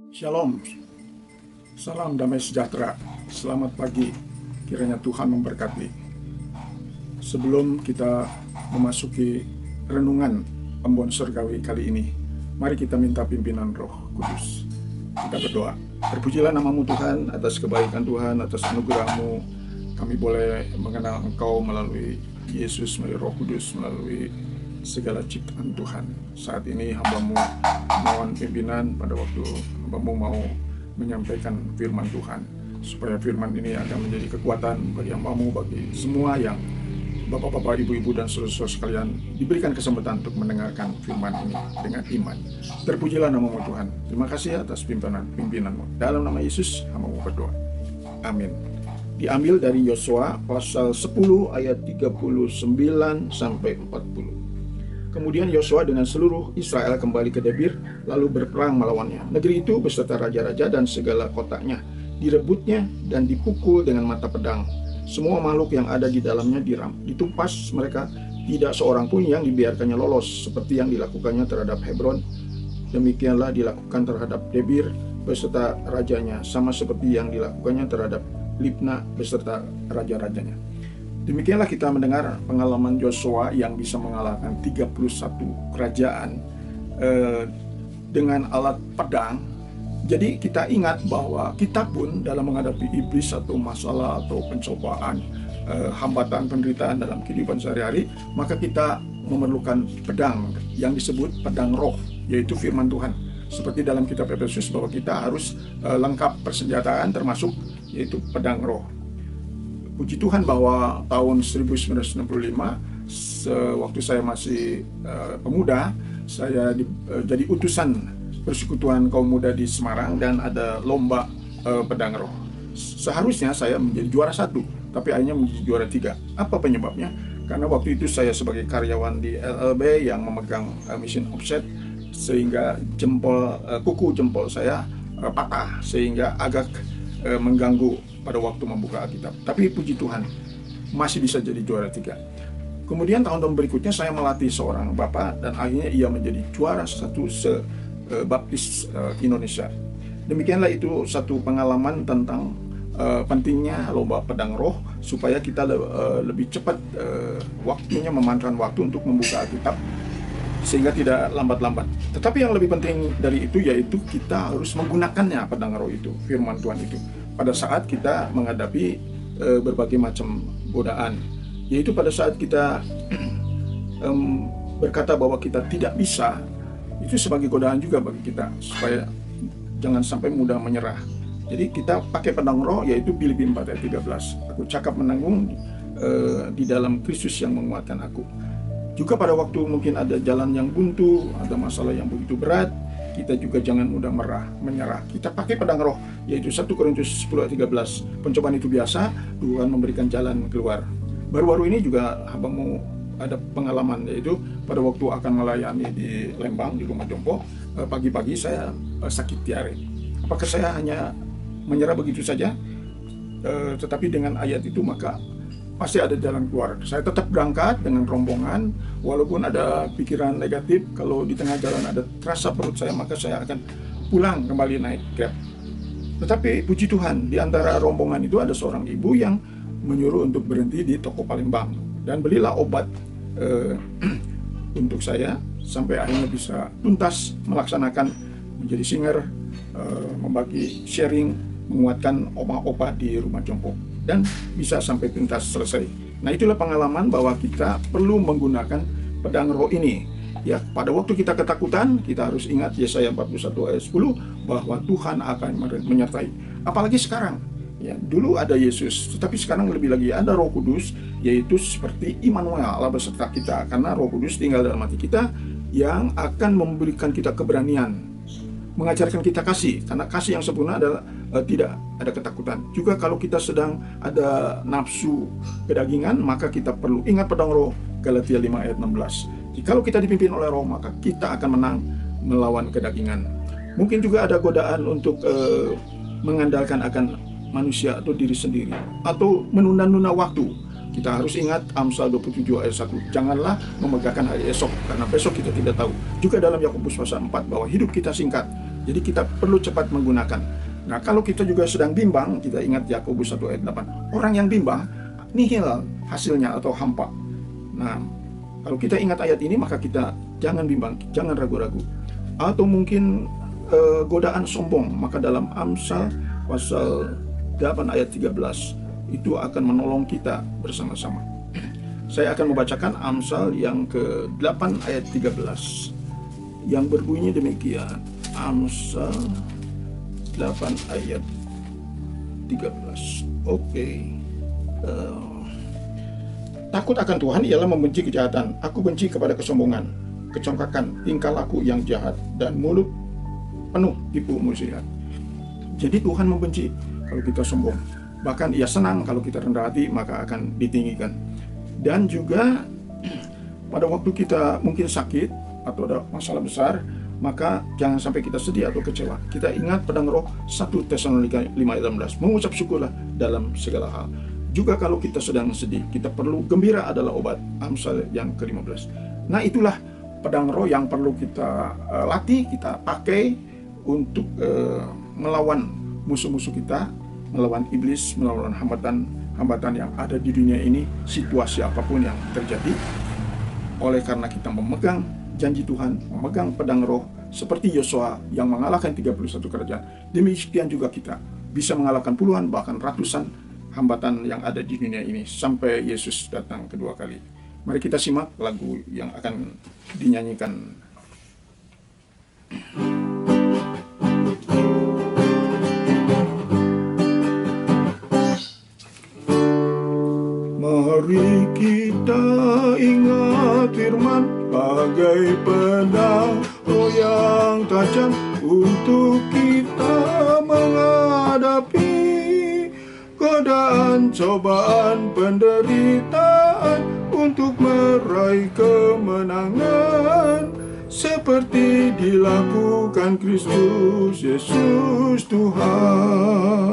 Shalom, salam damai sejahtera, selamat pagi, kiranya Tuhan memberkati. Sebelum kita memasuki renungan Embon Surgawi kali ini, mari kita minta pimpinan Roh Kudus. Kita berdoa. Terpujilah namamu Tuhan, atas kebaikan Tuhan, atas anugerah-Mu. Kami boleh mengenal Engkau melalui Yesus, melalui Roh Kudus, melalui segala ciptaan Tuhan. Saat ini hamba-Mu mohon pimpinan pada waktu hamba-Mu mau menyampaikan firman Tuhan, supaya firman ini akan menjadi kekuatan bagi hamba-Mu, bagi semua yang Bapak-bapak, ibu-ibu, dan saudara-saudara sekalian diberikan kesempatan untuk mendengarkan firman ini dengan iman. Terpujilah namamu Tuhan. Terima kasih atas pimpinan-Mu. Dalam nama Yesus hamba-Mu berdoa. Amin. Diambil dari Yosua pasal 10 ayat 39 sampai 40. Kemudian Yosua dengan seluruh Israel kembali ke Debir, lalu berperang melawannya. Negeri itu beserta raja-raja dan segala kotanya direbutnya dan dipukul dengan mata pedang. Semua makhluk yang ada di dalamnya ditumpas mereka, tidak seorang pun yang dibiarkannya lolos, seperti yang dilakukannya terhadap Hebron. Demikianlah dilakukan terhadap Debir beserta rajanya, sama seperti yang dilakukannya terhadap Libna beserta raja-rajanya. Demikianlah kita mendengar pengalaman Yosua yang bisa mengalahkan 31 kerajaan dengan alat pedang. Jadi kita ingat bahwa kita pun dalam menghadapi iblis atau masalah atau pencobaan, hambatan, penderitaan dalam kehidupan sehari-hari, maka kita memerlukan pedang yang disebut pedang roh, yaitu firman Tuhan. Seperti dalam kitab Efesus bahwa kita harus lengkap persenjataan termasuk yaitu pedang roh. Puji Tuhan bahwa tahun 1965, waktu saya masih pemuda, saya jadi utusan persekutuan kaum muda di Semarang dan ada lomba pedang roh. Seharusnya saya menjadi juara 1, tapi akhirnya menjadi juara 3. Apa penyebabnya? Karena waktu itu saya sebagai karyawan di LLB yang memegang mesin offset, sehingga kuku jempol saya patah, sehingga agak mengganggu pada waktu membuka Alkitab. Tapi puji Tuhan masih bisa jadi juara 3. Kemudian tahun-tahun berikutnya saya melatih seorang bapak dan akhirnya ia menjadi juara 1 Baptis Indonesia. Demikianlah itu satu pengalaman tentang pentingnya lomba pedang roh, supaya kita lebih cepat waktunya, memanfaatkan waktu untuk membuka Alkitab sehingga tidak lambat-lambat. Tetapi yang lebih penting dari itu yaitu kita harus menggunakannya pedang roh itu, firman Tuhan itu, pada saat kita menghadapi berbagai macam godaan. Yaitu pada saat kita berkata bahwa kita tidak bisa, itu sebagai godaan juga bagi kita, supaya jangan sampai mudah menyerah. Jadi kita pakai pedang roh, yaitu Filipi 4 ayat 13. Aku cakap menanggung di dalam Kristus yang menguatkan aku. Juga pada waktu mungkin ada jalan yang buntu, ada masalah yang begitu berat, kita juga jangan mudah menyerah. Kita pakai pedang roh, yaitu 1 Korintus 10 ayat 13. Pencobaan itu biasa, Tuhan memberikan jalan keluar. Baru-baru ini juga hamba-Mu ada pengalaman, yaitu pada waktu akan melayani di Lembang, di rumah jompo, pagi-pagi saya sakit diare. Apakah saya hanya menyerah begitu saja? Tetapi dengan ayat itu maka pasti ada jalan keluar. Saya tetap berangkat dengan rombongan, walaupun ada pikiran negatif, kalau di tengah jalan ada terasa perut saya, maka saya akan pulang kembali naik Grab. Tetapi puji Tuhan, di antara rombongan itu ada seorang ibu yang menyuruh untuk berhenti di toko Palembang, dan belilah obat untuk saya, sampai akhirnya bisa tuntas melaksanakan menjadi singer, membagi sharing, menguatkan opa-opa di rumah jompo, dan bisa sampai tuntas selesai. Nah, itulah pengalaman bahwa kita perlu menggunakan pedang roh ini. Ya, pada waktu kita ketakutan, kita harus ingat Yesaya 41 ayat 10 bahwa Tuhan akan menyertai. Apalagi sekarang. Ya, dulu ada Yesus, tetapi sekarang lebih lagi ada Roh Kudus, yaitu seperti Immanuel, Allah beserta kita. Karena Roh Kudus tinggal dalam hati kita yang akan memberikan kita keberanian, mengajarkan kita kasih, karena kasih yang sempurna adalah tidak ada ketakutan. Juga kalau kita sedang ada nafsu kedagingan, maka kita perlu ingat pedang roh, Galatia 5 ayat 16. Jikalau kita dipimpin oleh roh, maka kita akan menang melawan kedagingan. Mungkin juga ada godaan untuk mengandalkan akan manusia atau diri sendiri, atau menunda-nunda waktu. Kita harus ingat Amsal 27 ayat 1. Janganlah memegahkan hari esok, karena besok kita tidak tahu. Juga dalam Yakobus pasal 4 bahwa hidup kita singkat. Jadi kita perlu cepat menggunakan. Nah, kalau kita juga sedang bimbang, kita ingat Yakobus 1 ayat 8. Orang yang bimbang, nihil hasilnya atau hampa. Nah, kalau kita ingat ayat ini, maka kita jangan bimbang, jangan ragu-ragu. Atau mungkin godaan sombong, maka dalam Amsal pasal 8 ayat 13 itu akan menolong kita bersama-sama. Saya akan membacakan Amsal yang ke-8 ayat 13 yang berbunyi demikian. Amsal 8 ayat 13. Oke. Takut akan Tuhan ialah membenci kejahatan. Aku benci kepada kesombongan, kecongkakan, tingkah laku yang jahat, dan mulut penuh tipu muslihat. Jadi Tuhan membenci kalau kita sombong. Bahkan Ia senang kalau kita rendah hati, maka akan ditinggikan. Dan juga pada waktu kita mungkin sakit atau ada masalah besar, maka jangan sampai kita sedih atau kecewa. Kita ingat pedang roh 1 Tesalonika 5 ayat 16, mengucap syukurlah dalam segala hal. Juga kalau kita sedang sedih, kita perlu gembira adalah obat. Amsal yang ke-15. Nah, itulah pedang roh yang perlu kita latih, kita pakai untuk melawan musuh-musuh kita, melawan iblis, melawan hambatan yang ada di dunia ini, situasi apapun yang terjadi. Oleh karena kita memegang janji Tuhan, memegang pedang roh seperti Yosua yang mengalahkan 31 kerajaan, demikian juga kita bisa mengalahkan puluhan bahkan ratusan hambatan yang ada di dunia ini sampai Yesus datang kedua kali. Mari kita simak lagu yang akan dinyanyikan. Mari kita ingat firman bagai pedang roh yang tajam untuk kita menghadapi godaan, cobaan, penderitaan untuk meraih kemenangan seperti dilakukan Kristus Yesus Tuhan.